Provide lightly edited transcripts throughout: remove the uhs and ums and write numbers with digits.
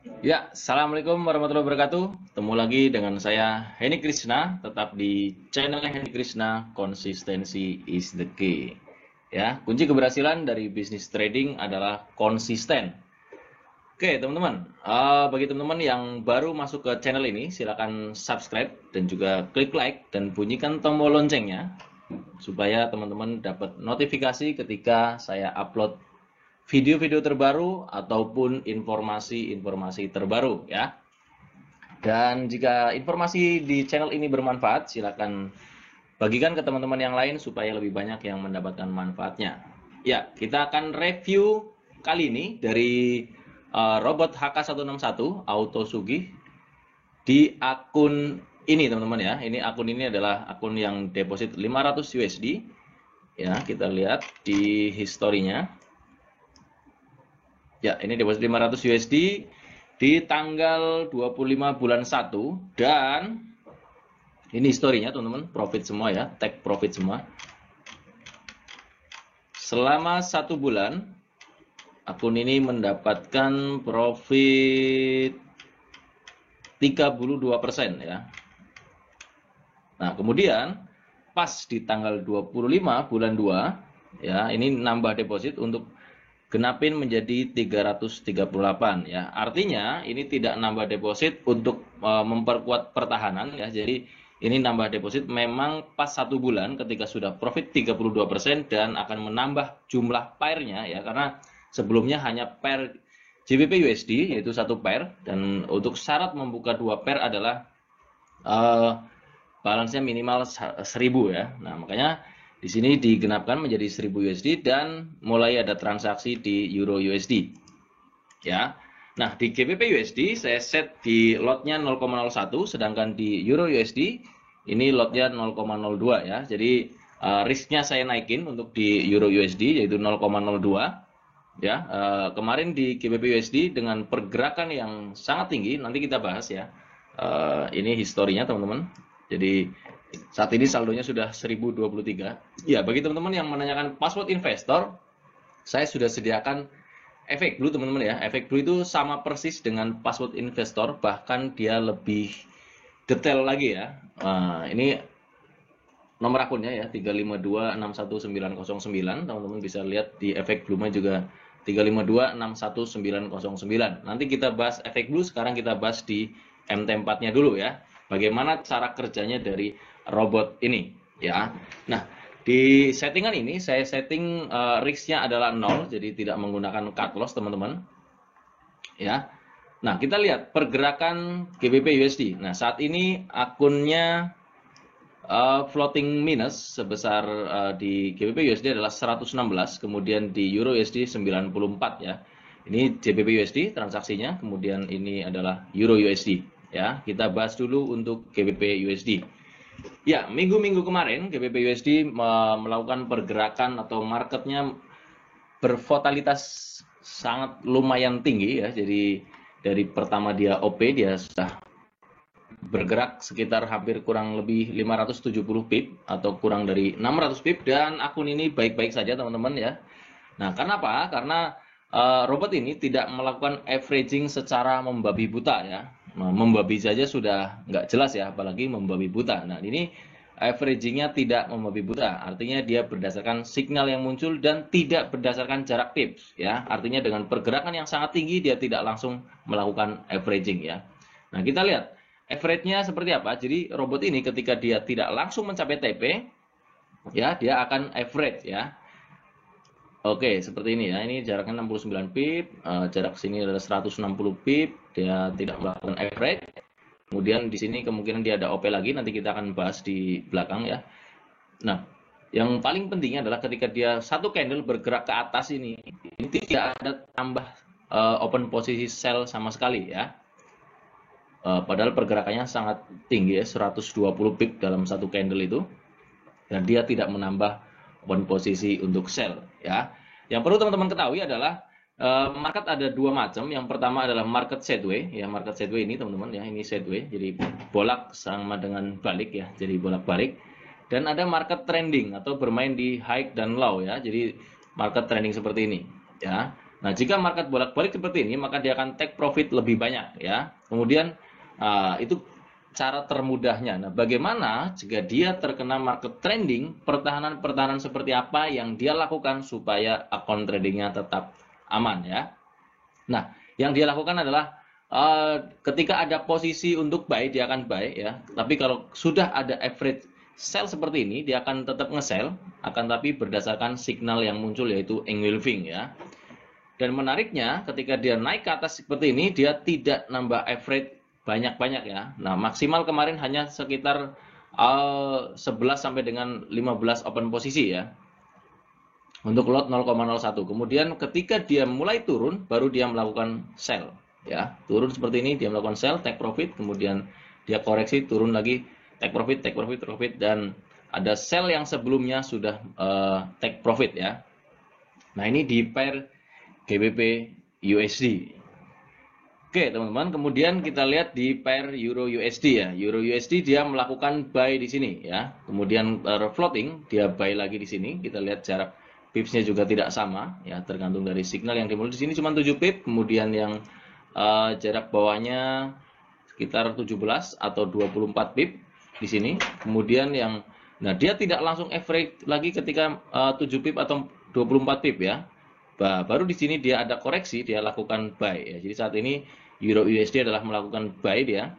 Ya, Assalamualaikum warahmatullahi wabarakatuh. Ketemu lagi dengan saya Henny Krishna, tetap di channel Henny Krishna, konsistensi is the key. Ya, kunci keberhasilan dari bisnis trading adalah konsisten. Oke, teman-teman, bagi teman-teman yang baru masuk ke channel ini, silakan subscribe dan juga klik like dan bunyikan tombol loncengnya supaya teman-teman dapat notifikasi ketika saya upload video-video terbaru ataupun informasi-informasi terbaru ya. Dan jika informasi di channel ini bermanfaat, silakan bagikan ke teman-teman yang lain supaya lebih banyak yang mendapatkan manfaatnya. Ya, kita akan review kali ini dari robot HK161 Auto Sugih di akun ini teman-teman ya. Ini akun ini adalah akun yang deposit 500 USD. Ya, kita lihat di historinya. Ya, ini deposit 500 USD di tanggal 25 bulan 1 dan ini historinya teman-teman, profit semua ya, take profit semua. Selama 1 bulan akun ini mendapatkan profit 32% ya. Nah, kemudian pas di tanggal 25 bulan 2 ya, ini nambah deposit untuk genapin menjadi 338 ya. Artinya ini tidak nambah deposit untuk memperkuat pertahanan ya. Jadi ini nambah deposit memang pas 1 bulan ketika sudah profit 32% dan akan menambah jumlah pairnya ya, karena sebelumnya hanya pair GBP USD yaitu satu pair, dan untuk syarat membuka dua pair adalah balance-nya minimal 1000 ya. Nah, makanya di sini digenapkan menjadi 1000 USD dan mulai ada transaksi di Euro USD. Ya. Nah, di GBP USD saya set di lotnya 0,01, sedangkan di Euro USD ini lotnya 0,02 ya. Jadi risknya saya naikin untuk di Euro USD yaitu 0,02 ya. Kemarin di GBP USD dengan pergerakan yang sangat tinggi, nanti kita bahas ya. Ini historinya teman-teman. Jadi saat ini saldonya sudah 1023. Ya, bagi teman-teman yang menanyakan password investor, saya sudah sediakan efek blue teman-teman ya. Efek blue itu sama persis dengan password investor, bahkan dia lebih detail lagi ya. Ini nomor akunnya ya, 352619009. Teman-teman bisa lihat di efek blue-nya juga 352619009. Nanti kita bahas efek blue, sekarang kita bahas di MT4-nya dulu ya. Bagaimana cara kerjanya dari robot ini ya. Nah, di settingan ini saya setting risk-nya adalah 0, jadi tidak menggunakan cut loss teman-teman ya. Nah, kita lihat pergerakan GBP USD. Nah, saat ini akunnya floating minus sebesar di GBP USD adalah 116, kemudian di Euro USD 94 ya. Ini GBP USD transaksinya, kemudian ini adalah Euro USD ya. Kita bahas dulu untuk GBP USD. Ya, minggu-minggu kemarin GBP USD melakukan pergerakan atau marketnya bervolatilitas sangat lumayan tinggi ya. Jadi dari pertama dia OP dia sudah bergerak sekitar hampir kurang lebih 570 pip atau kurang dari 600 pip, dan akun ini baik-baik saja teman-teman ya. Nah, karena apa? Karena robot ini tidak melakukan averaging secara membabi buta ya. Nah, membabi saja sudah nggak jelas ya, apalagi membabi buta. Nah, ini averagingnya tidak membabi buta, artinya dia berdasarkan signal yang muncul dan tidak berdasarkan jarak pips ya. Artinya dengan pergerakan yang sangat tinggi dia tidak langsung melakukan averaging ya. Nah, kita lihat average-nya seperti apa. Jadi robot ini ketika dia tidak langsung mencapai TP ya, dia akan average ya. Oke, seperti ini ya. Ini jaraknya 69 pip, jarak sini adalah 160 pip, dia tidak melakukan average. Kemudian di sini kemungkinan dia ada OP lagi, nanti kita akan bahas di belakang ya. Nah, yang paling pentingnya adalah ketika dia satu candle bergerak ke atas ini tidak ada tambah open posisi sell sama sekali ya. Padahal pergerakannya sangat tinggi ya, 120 pip dalam satu candle itu, dan dia tidak menambah open posisi untuk sell ya. Yang perlu teman-teman ketahui adalah market ada dua macam. Yang pertama adalah market sideway ya, market sideway ini teman-teman ya, ini sideway jadi bolak sama dengan balik ya, jadi bolak-balik. Dan ada market trending atau bermain di high dan low ya, jadi market trending seperti ini ya. Nah, jika market bolak-balik seperti ini, maka dia akan take profit lebih banyak ya. Kemudian itu cara termudahnya. Nah, bagaimana jika dia terkena market trending, pertahanan-pertahanan seperti apa yang dia lakukan supaya akun tradingnya tetap aman ya. Nah, yang dia lakukan adalah ketika ada posisi untuk buy, dia akan buy ya. Tapi kalau sudah ada average sell seperti ini, dia akan tetap nge-sell, akan tapi berdasarkan signal yang muncul yaitu engulfing ya. Dan menariknya ketika dia naik ke atas seperti ini, dia tidak nambah average banyak-banyak ya. Nah, maksimal kemarin hanya sekitar 11 sampai dengan 15 open posisi ya. Untuk lot 0,01. Kemudian ketika dia mulai turun, baru dia melakukan sell ya. Turun seperti ini, dia melakukan sell, take profit, kemudian dia koreksi, turun lagi, take profit, dan ada sell yang sebelumnya sudah take profit ya. Nah, ini di pair GBP USD. Oke, teman-teman, kemudian kita lihat di pair Euro USD ya. Euro USD dia melakukan buy di sini ya. Kemudian floating dia buy lagi di sini. Kita lihat jarak pipsnya juga tidak sama ya, tergantung dari signal yang dimulai di sini cuma 7 pip, kemudian yang jarak bawahnya sekitar 17 atau 24 pip di sini. Kemudian yang dia tidak langsung average lagi ketika 7 pip atau 24 pip ya. Baru di sini dia ada koreksi, dia lakukan buy ya. Jadi saat ini Euro USD adalah melakukan buy dia.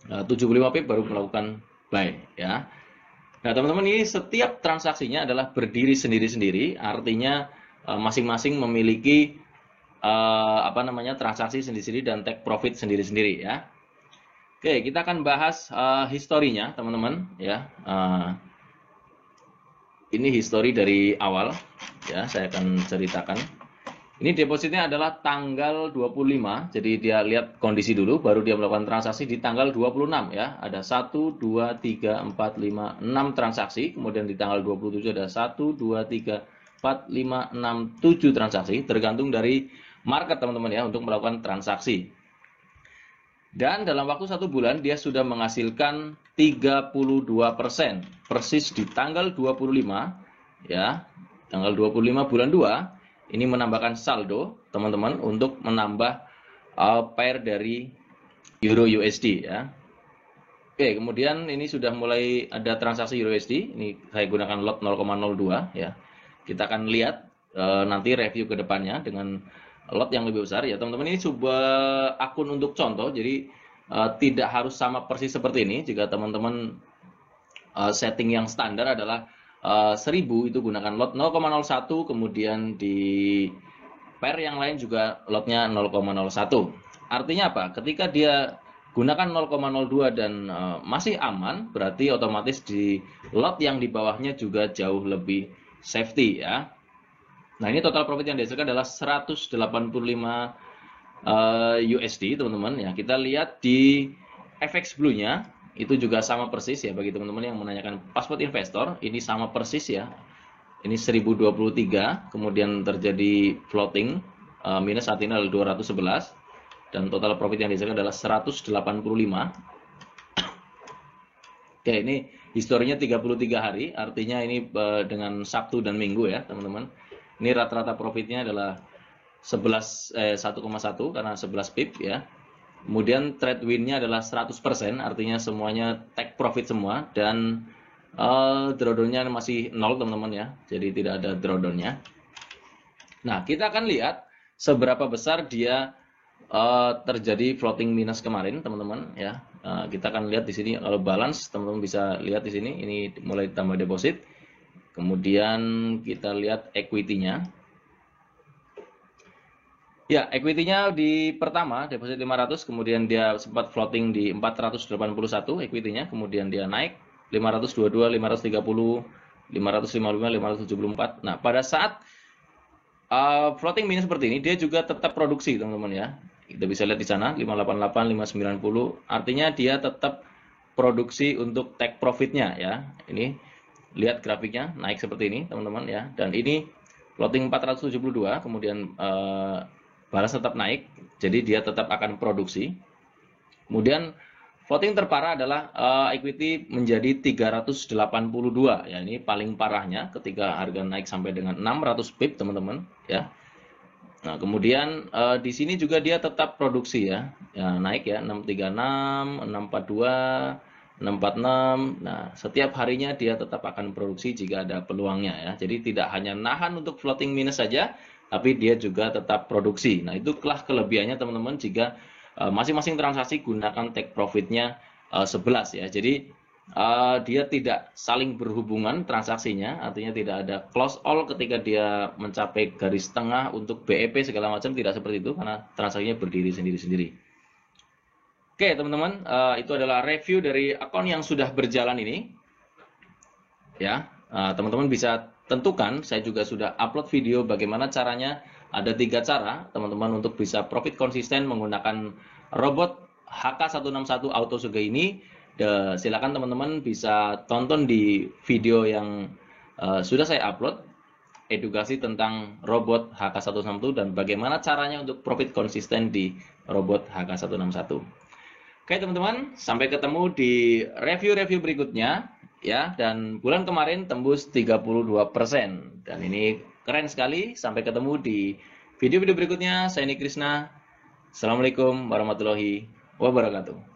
75 pip baru melakukan buy ya. Nah, teman-teman, ini setiap transaksinya adalah berdiri sendiri-sendiri, artinya masing-masing memiliki transaksi sendiri-sendiri dan take profit sendiri-sendiri ya. Oke, kita akan bahas historinya, teman-teman ya. Ini histori dari awal ya, saya akan ceritakan. Ini depositnya adalah tanggal 25, jadi dia lihat kondisi dulu, baru dia melakukan transaksi di tanggal 26 ya. Ada 1, 2, 3, 4, 5, 6 transaksi, kemudian di tanggal 27 ada 1, 2, 3, 4, 5, 6, 7 transaksi, tergantung dari market teman-teman ya untuk melakukan transaksi. Dan dalam waktu 1 bulan dia sudah menghasilkan 32%, persis di tanggal 25 ya, tanggal 25 bulan 2 ini menambahkan saldo teman-teman untuk menambah pair dari Euro USD ya. Oke, kemudian ini sudah mulai ada transaksi Euro USD, ini saya gunakan lot 0,02 ya. Kita akan lihat nanti review ke depannya dengan lot yang lebih besar ya teman-teman. Ini sebuah akun untuk contoh, jadi tidak harus sama persis seperti ini. Jika teman-teman setting yang standar adalah 1000, itu gunakan lot 0,01, kemudian di pair yang lain juga lotnya 0,01. Artinya apa? Ketika dia gunakan 0,02 dan masih aman, berarti otomatis di lot yang di bawahnya juga jauh lebih safety ya. Nah, ini total profit yang dihasilkan adalah 185 USD teman-teman ya. Kita lihat di FX Blue-nya itu juga sama persis ya, bagi teman-teman yang menanyakan password investor, ini sama persis ya. Ini 1023, kemudian terjadi floating minus saat ini adalah 211 dan total profit yang dihasilkan adalah 185. Oke, ini historinya 33 hari, artinya ini dengan Sabtu dan Minggu ya teman-teman. Ini rata-rata profitnya adalah 1,1 karena 11 pip ya. Kemudian trade win-nya adalah 100%, artinya semuanya take profit semua, dan drawdown-nya masih 0 teman-teman ya. Jadi tidak ada drawdown-nya. Nah, kita akan lihat seberapa besar dia terjadi floating minus kemarin teman-teman ya. Kita akan lihat di sini kalau balance, teman-teman bisa lihat di sini ini mulai tambah deposit. Kemudian kita lihat equity-nya. Ya, equity-nya di pertama deposit 500, kemudian dia sempat floating di 481 equity-nya, kemudian dia naik 522, 530, 555, 574. Nah, pada saat floating minus seperti ini, dia juga tetap produksi, teman-teman ya. Kita bisa lihat di sana 588, 590. Artinya dia tetap produksi untuk take profit-nya ya. Ini lihat grafiknya naik seperti ini, teman-teman ya. Dan ini floating 472, kemudian balas tetap naik, jadi dia tetap akan produksi. Kemudian floating terparah adalah equity menjadi 382 ya, ini paling parahnya ketika harga naik sampai dengan 600 pip teman-teman ya. Nah, kemudian di sini juga dia tetap produksi ya. Ya, naik ya 636, 642, 646. Nah, setiap harinya dia tetap akan produksi jika ada peluangnya ya. Jadi tidak hanya nahan untuk floating minus saja, tapi dia juga tetap produksi. Nah, itulah kelebihannya teman-teman jika masing-masing transaksi gunakan take profitnya 11 ya. Jadi dia tidak saling berhubungan transaksinya, artinya tidak ada close all ketika dia mencapai garis tengah untuk BEP segala macam, tidak seperti itu karena transaksinya berdiri sendiri-sendiri. Oke teman-teman, itu adalah review dari akun yang sudah berjalan ini. Ya, teman-teman bisa tentukan, saya juga sudah upload video bagaimana caranya. Ada 3 cara teman-teman untuk bisa profit konsisten menggunakan robot HK161 Auto Sugoi ini. Silakan teman-teman bisa tonton di video yang sudah saya upload, edukasi tentang robot HK161 dan bagaimana caranya untuk profit konsisten di robot HK161. Oke teman-teman, sampai ketemu di review-review berikutnya ya. Dan bulan kemarin tembus 32%. Dan ini keren sekali. Sampai ketemu di video-video berikutnya. Saya Niki Krisna. Assalamualaikum warahmatullahi wabarakatuh.